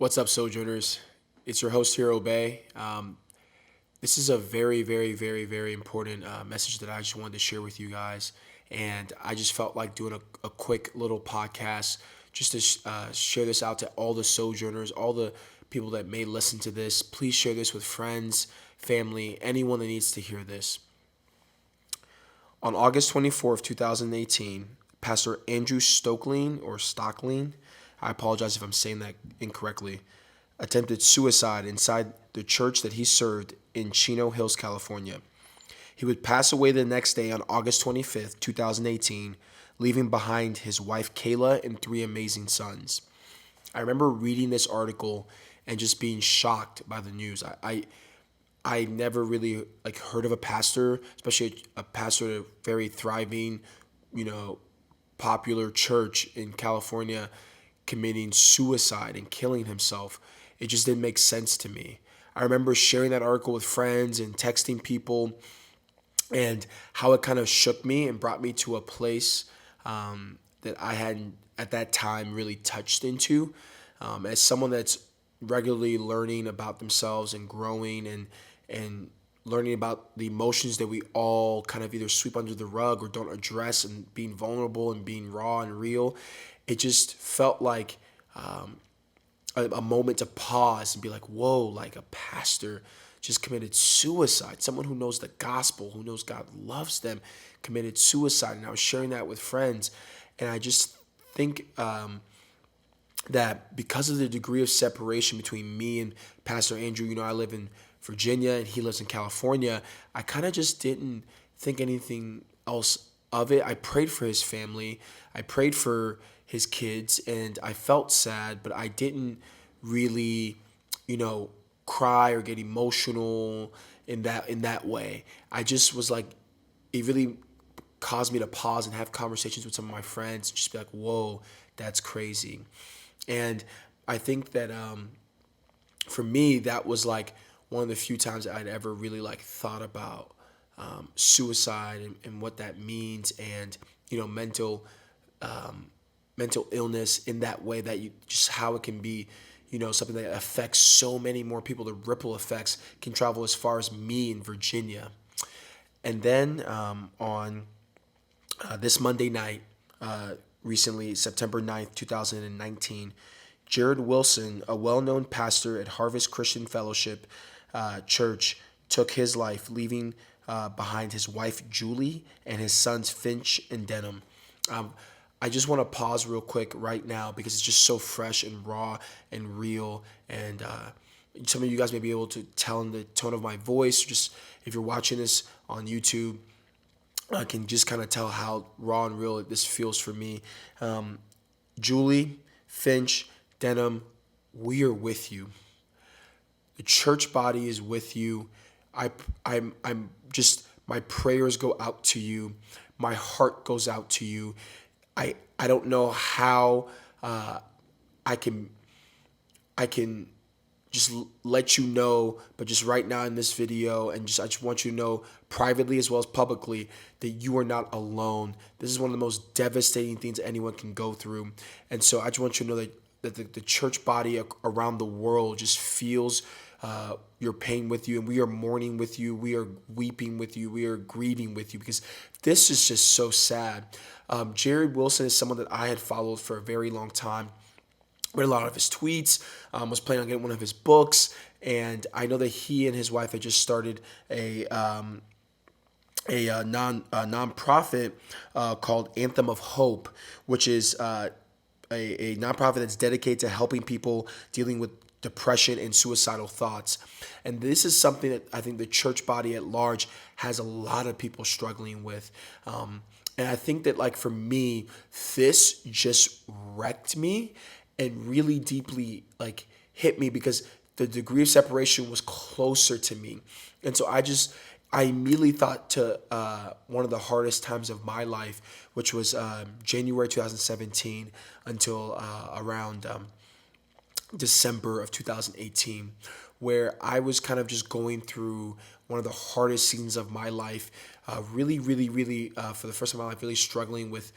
What's up, Sojourners? It's your host here, Obey. This is a very, very, very, very important message that I just wanted to share with you guys. And I just felt like doing a quick little podcast just to share this out to all the Sojourners, all the people that may listen to this. Please share this with friends, family, anyone that needs to hear this. On August 24th, 2018, Pastor Andrew Stockling, I apologize if I'm saying that incorrectly, attempted suicide inside the church that he served in Chino Hills, California. He would pass away the next day on August 25th, 2018, leaving behind his wife Kayla and three amazing sons. I remember reading this article and just being shocked by the news. I never really heard of a pastor, especially a pastor at a very thriving, popular church in California, committing suicide and killing himself. It just didn't make sense to me. I remember sharing that article with friends and texting people, and how it kind of shook me and brought me to a place that I hadn't at that time really touched into. As someone that's regularly learning about themselves and growing and learning about the emotions that we all kind of either sweep under the rug or don't address, and being vulnerable and being raw and real, it just felt like a moment to pause and be like, whoa, like a pastor just committed suicide. Someone who knows the gospel, who knows God loves them, committed suicide. And I was sharing that with friends. And I just think that because of the degree of separation between me and Pastor Andrew, I live in Virginia and he lives in California, I kind of just didn't think anything else of it. I prayed for his family. I prayed for his kids, and I felt sad, but I didn't really, cry or get emotional in that way. I just was like, it really caused me to pause and have conversations with some of my friends, just be like, whoa, that's crazy. And I think that for me, that was like one of the few times that I'd ever really thought about suicide and what that means, and mental illness in that way, that you just how it can be something that affects so many more people. The ripple effects can travel as far as me in Virginia. And then on this Monday night, recently, September 9th, 2019, Jarrid Wilson, a well-known pastor at Harvest Christian Fellowship Church, took his life, leaving behind his wife Julie and his sons Finch and Denham. I just want to pause real quick right now because it's just so fresh and raw and real. And some of you guys may be able to tell in the tone of my voice, just if you're watching this on YouTube, I can just kind of tell how raw and real this feels for me. Julie, Finch, Denham, we are with you. The church body is with you. I'm just, my prayers go out to you. My heart goes out to you. I don't know how I can just let you know, but just right now in this video, and I just want you to know privately as well as publicly that you are not alone. This is one of the most devastating things anyone can go through. And so I just want you to know that the church body around the world just feels your pain with you, and we are mourning with you, we are weeping with you, we are grieving with you, because this is just so sad. Jarrid Wilson is someone that I had followed for a very long time. Read a lot of his tweets, was planning on getting one of his books, and I know that he and his wife had just started a nonprofit called Anthem of Hope, which is a nonprofit that's dedicated to helping people dealing with depression and suicidal thoughts. And this is something that I think the church body at large has a lot of people struggling with. And I think that for me, this just wrecked me and really deeply hit me, because the degree of separation was closer to me. And so I immediately thought to one of the hardest times of my life, which was January 2017 until around December of 2018, where I was kind of just going through one of the hardest seasons of my life, really, really, really, for the first time in my life, really struggling with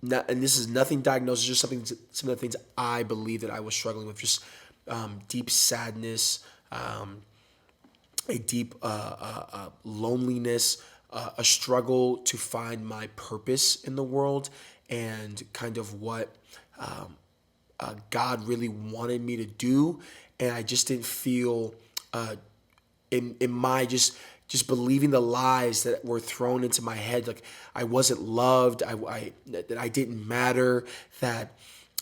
and this is nothing diagnosed, it's just some of the things I believe that I was struggling with, just deep sadness, a deep loneliness, a struggle to find my purpose in the world, and kind of what God really wanted me to do, and I just didn't feel in my just believing the lies that were thrown into my head, like I wasn't loved, that I didn't matter, that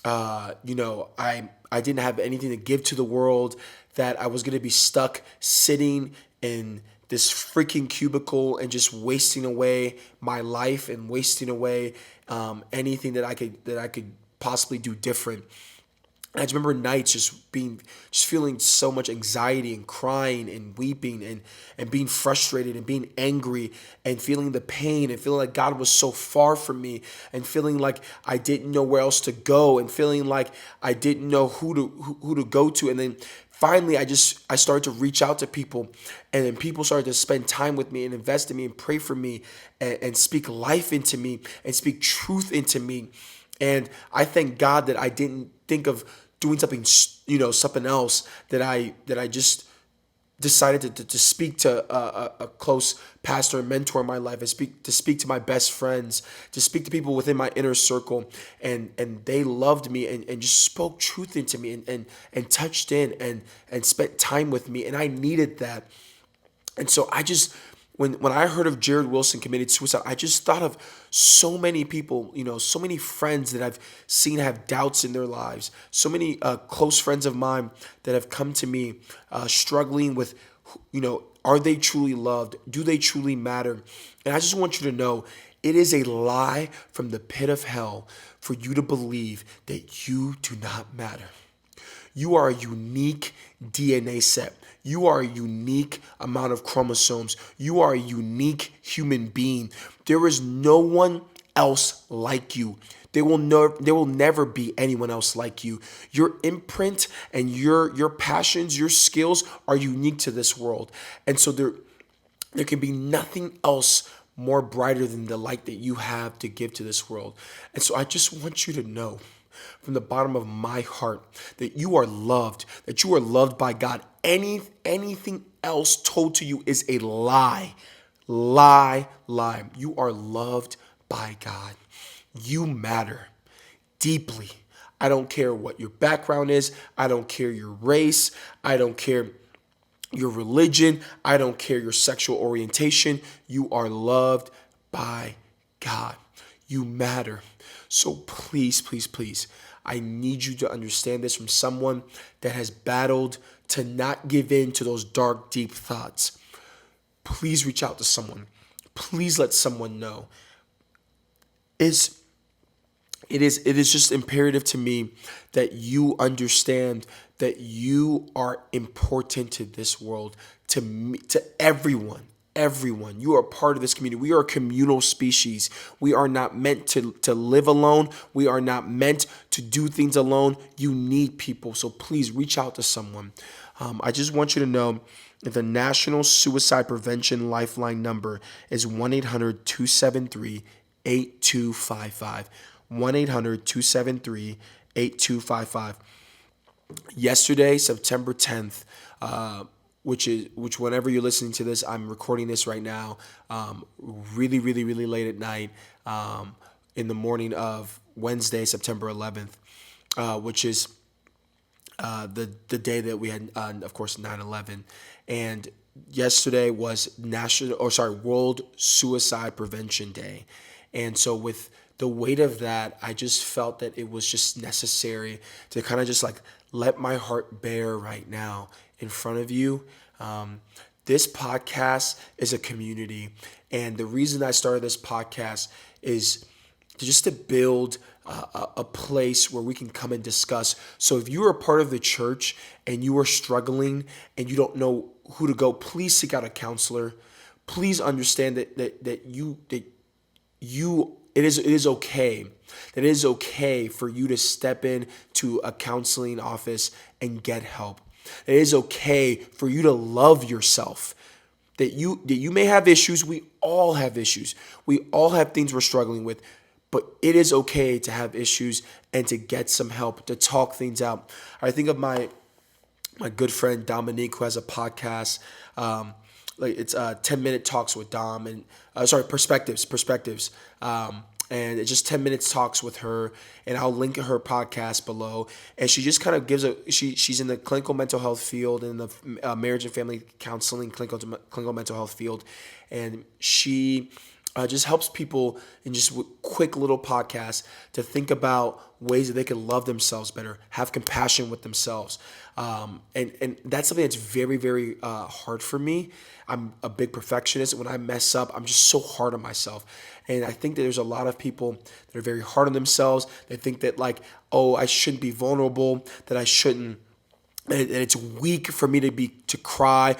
I didn't have anything to give to the world, that I was gonna be stuck sitting in this freaking cubicle and just wasting away my life and wasting away anything that I could possibly do different. I just remember nights just feeling so much anxiety and crying and weeping and being frustrated and being angry and feeling the pain and feeling like God was so far from me and feeling like I didn't know where else to go and feeling like I didn't know who to go to. And then finally I started to reach out to people, and then people started to spend time with me and invest in me and pray for me and speak life into me and speak truth into me. And I thank God that I didn't think of doing something else, that I just decided to speak to a close pastor and mentor in my life, and speak to my best friends, to speak to people within my inner circle, and they loved me and just spoke truth into me and touched in and spent time with me, and I needed that. And so when I heard of Jarrid Wilson committed suicide, I just thought of so many people, so many friends that I've seen have doubts in their lives, so many close friends of mine that have come to me struggling with, are they truly loved? Do they truly matter? And I just want you to know, it is a lie from the pit of hell for you to believe that you do not matter. You are a unique DNA set. You are a unique amount of chromosomes. You are a unique human being. There is no one else like you. There will never be anyone else like you. Your imprint and your passions, your skills are unique to this world. And so there can be nothing else more brighter than the light that you have to give to this world. And so I just want you to know from the bottom of my heart that you are loved, by God. Anything else told to you is a lie. Lie. You are loved by God. You matter deeply. I don't care what your background is. I don't care your race. I don't care your religion. I don't care your sexual orientation. You are loved by God. You matter. So please, I need you to understand this from someone that has battled to not give in to those dark, deep thoughts. Please reach out to someone. Please let someone know. It is just imperative to me that you understand that you are important to this world, to me, to everyone. Everyone. You are part of this community. We are a communal species. We are not meant to live alone. We are not meant to do things alone. You need people. So please reach out to someone. I just want you to know that the National Suicide Prevention Lifeline number is 1-800-273-8255. 1-800-273-8255. Yesterday, September 10th, which whenever you're listening to this, I'm recording this right now, really late at night, in the morning of Wednesday, September 11th, which is the day that we had, of course, 9/11. And yesterday was World Suicide Prevention Day. And so with the weight of that, I just felt that it was just necessary to kind of just like let my heart bear right now in front of you. This podcast is a community, and the reason I started this podcast is to build a place where we can come and discuss. So if you are a part of the church and you are struggling and you don't know who to go, please seek out a counselor. Please understand that it is okay. That it is okay for you to step in to a counseling office and get help. It is okay for you to love yourself. That you may have issues. We all have issues. We all have things we're struggling with. but it is okay to have issues and to get some help, to talk things out. I think of my good friend Dominique, who has a podcast. Like it's 10-minute talks with Dom, and perspectives. And it's just 10 minutes talks with her, and I'll link her podcast below. And she just kind of gives she's in the clinical mental health field, in the marriage and family counseling clinical mental health field, and she just helps people in just quick little podcasts to think ways that they can love themselves better, have compassion with themselves. And that's something that's very, very hard for me. I'm a big perfectionist. When I mess up, I'm just so hard on myself. And I think that there's a lot of people that are very hard on themselves. They think that like, oh, I shouldn't be vulnerable, that I shouldn't, and it's weak for me to cry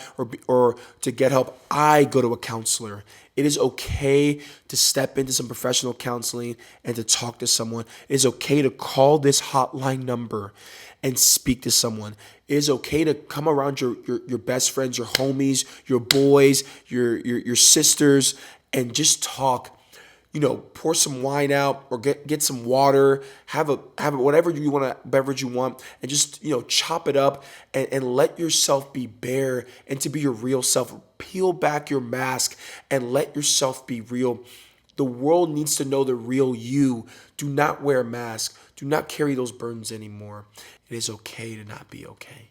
or to get help. I go to a counselor. It is okay to step into some professional counseling and to talk to someone. It is okay to call this hotline number and speak to someone. It is okay to come around your best friends, your homies, your boys, your sisters, and just talk. Pour some wine out or get some water, have whatever beverage you want, and just, chop it up and let yourself be bare and to be your real self. Peel back your mask and let yourself be real. The world needs to know the real you. Do not wear a mask. Do not carry those burdens anymore. It is okay to not be okay.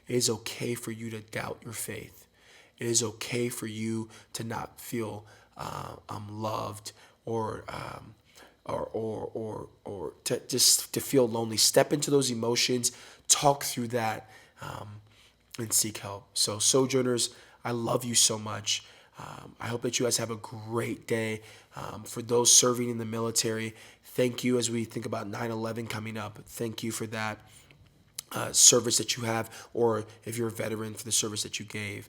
It is okay for you to doubt your faith. It is okay for you to not feel loved or to feel lonely. Step into those emotions, talk through that, and seek help. So, Sojourners, I love you so much. I hope that you guys have a great day. For those serving in the military, thank you as we think about 9/11 coming up. Thank you for that service that you have, or if you're a veteran, for the service that you gave.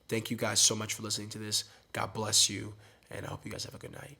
Thank you guys so much for listening to this. God bless you, and I hope you guys have a good night.